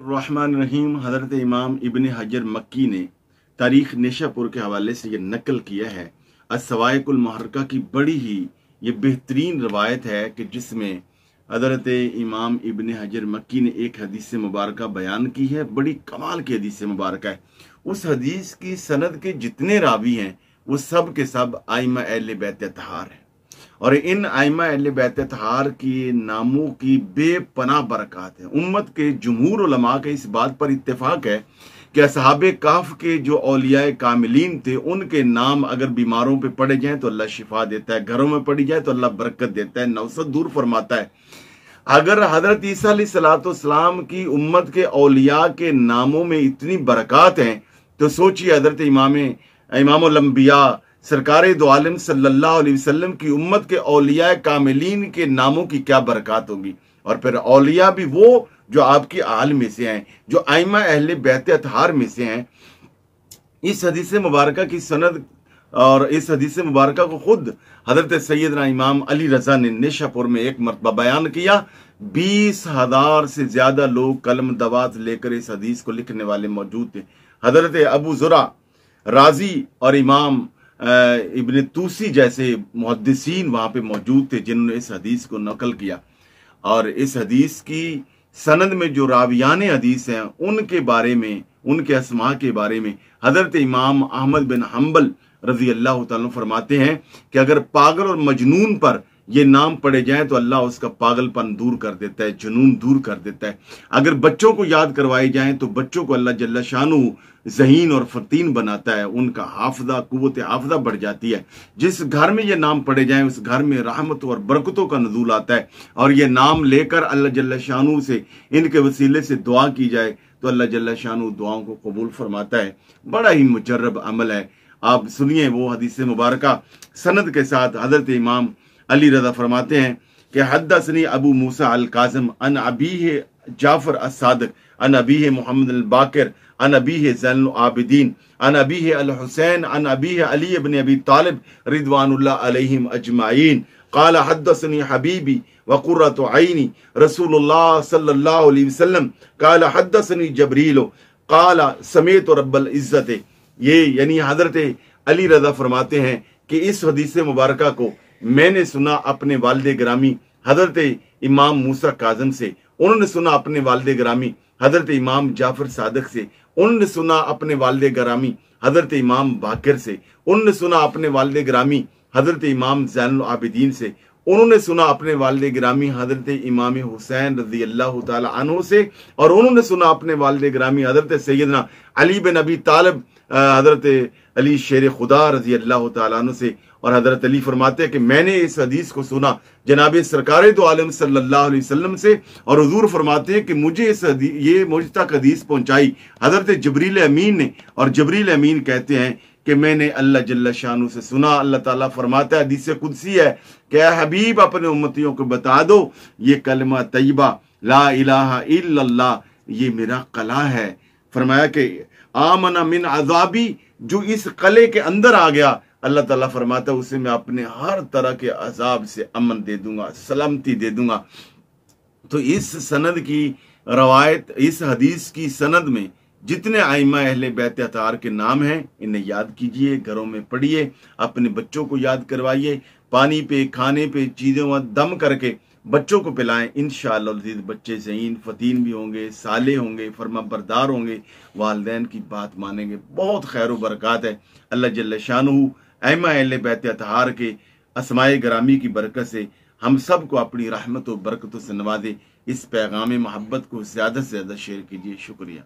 रहमान रहीम। हज़रत इमाम इब्न हजर मक्की ने तारीख़ नेशापुर के हवाले से ये नकल किया है। अस्सवाइकुल मुहर्रका की बड़ी ही ये बेहतरीन रवायत है कि जिसमें हज़रत इमाम इब्न हजर मक्की ने एक हदीस मुबारक बयान की है। बड़ी कमाल की हदीस मुबारक है। उस हदीस की सनद के जितने रावी हैं वो सब के सब आइमा अहले बैत अतहार हैं और इन आइमा अहले बैत अतहार के नामों की बेपनाह बरकत है। उम्मत के जमहूर उलमा के इस बात पर इत्तेफाक है कि असहाबे काफ के जो औलियाए कामिलीन थे उनके नाम अगर बीमारों पे पड़े जाएं तो अल्लाह शिफा देता है, घरों में पड़ी जाए तो अल्लाह बरकत देता है, नौसत दूर फरमाता है। अगर हजरत ईसा अलैहिस्सलाम की उम्मत के औलिया के नामों में इतनी बरकत हैं तो सोचिए हजरत इमामुल अंबिया सरकारे दो आलम सल्लल्लाहु अलैहि वसल्लम की उम्मत के औलिया कामिलीन के नामों की क्या बरकत होगी। और फिर औलिया भी वो जो आपकी आल में से हैं, जो आइमा अहले बैत अतहार में से हैं। इस हदीस मुबारक की सनद और इस हदीस मुबारक को खुद हजरत सैयदना इमाम अली रजा ने नेशापुर में एक मरतबा बयान किया। 20,000 से ज्यादा लोग कलम दवात लेकर इस हदीस को लिखने वाले मौजूद थे। हजरत अबू ज़ुरा राजी और इमाम इब्न तूसी जैसे मुहद्दिसीन वहां पे मौजूद थे जिन्होंने इस हदीस को नकल किया। और इस हदीस की सनद में जो रावियान हदीस हैं उनके बारे में, उनके अस्मा के बारे में हजरत इमाम अहमद बिन हम्बल रजी अल्लाह तआला फरमाते हैं कि अगर पागल और मजनून पर ये नाम पड़े जाए तो अल्लाह उसका पागलपन दूर कर देता है, जुनून दूर कर देता है। अगर बच्चों को याद करवाए जाएं तो बच्चों को अल्लाह जल्ला शानू ज़हीन और फतीन बनाता है, उनका हाफजा कुव्वत हाफजा बढ़ जाती है। जिस घर में ये नाम पड़े जाएं उस घर में रहमत और बरकतों का नज़ूल आता है। और ये नाम लेकर अल्लाह जल्ला शानू से इनके वसीले से दुआ की जाए तो अल्लाह जल्ला शानू दुआओं को कबूल फरमाता है। बड़ा ही मुजर्रब अमल है। आप सुनिए वो हदीस मुबारक सनद के साथ। हजरत इमाम अली रज़ा फरमाते हैं कि हद्दसनी अबू मूसा अल काज़िम अन अबीह जाफर अस-सादिक अन अबीह मुहम्मद अल बाकिर अन अबीह ज़ैनुल आबिदीन अन अबीह अल हुसैन अन अबीह अली इब्न अबी तालिब रिदवानुल्लाह अलैहिम अजमाइन क़ाल हद्दसनी हबीबी व क़ुर्रतु ऐनी रसूलुल्लाह सल्लल्लाहु अलैहि वसल्लम क़ाल हद्दसनी जबरील क़ाल समीअतु रब्बल इज़्ज़त। ये यानी हजरत अली रज़ा फरमाते हैं कि इस हदीस मुबारक को मैंने सुना अपने वालिद ग्रामी हजरत इमाम मूसा काज़िम से, उन्होंने सुना अपने वालिद ग्रामी हजरत इमाम जाफर सादिक से, उन्होंने सुना अपने वालिद ग्रामी हजरत इमाम बाकिर से, उन्होंने सुना अपने वालिद ग्रामी हजरत इमाम ज़ैनुल आबिदीन से, उन्होंने सुना अपने वालिद ग्रामी हजरत इमाम हुसैन रज़ी अल्लाह ताला अन्हु से, और उन्होंने सुना अपने वालिद ग्रामी हजरत सैयदना अली बिन अबी तालिब हजरत अली शेर खुदा रज़ी अल्लाह ताला अन्हु से। और हजरत अली फरमाते हैं कि मैंने इस हदीस को सुना जनाब सरकारे दो आलम सल्लल्लाहु अलैहि वसल्लम से, और हुजूर फरमाते हैं कि मुझे ये मुझ तक हदीस पहुंचाई हजरत जबरील अमीन ने। और जबरील अमीन कहते हैं कि मैंने अल्लाह जल्ला शानू से सुना। अल्लाह ताला फरमाता है, हदीस कुदसी है कि हबीब अपने उम्मतियों को बता दो ये कलमा तैयबा ला इलाहा इल्लल्लाह ये मेरा कला है। फरमाया कि आमना मिन अज़ाबी, जो इस कले के अंदर आ गया अल्लाह ताला फरमाता है उसे मैं अपने हर तरह के अजाब से अमन दे दूंगा, सलामती दे दूंगा। तो इस सनद की रवायत, इस हदीस की सनद में जितने आइमा अहले बैत अतहार के नाम हैं इन्हें याद कीजिए, घरों में पढ़िए, अपने बच्चों को याद करवाइए, पानी पे खाने पे चीज़ों में दम करके बच्चों को पिलाएं। इंशाअल्लाह बच्चे ज़हीन फतीन भी होंगे, साले होंगे, फरमा बरदार होंगे, वालिदैन की बात मानेंगे, बहुत खैर व बरकत है। अल्लाह जल्ल शानुहु आइमा अहले बैत अतहार के अस्माए ग्रामी की बरकत से हम सब को अपनी रहमत और बरकतों से नवाजे। इस पैगाम मोहब्बत को ज़्यादा से ज़्यादा शेयर कीजिए। शुक्रिया।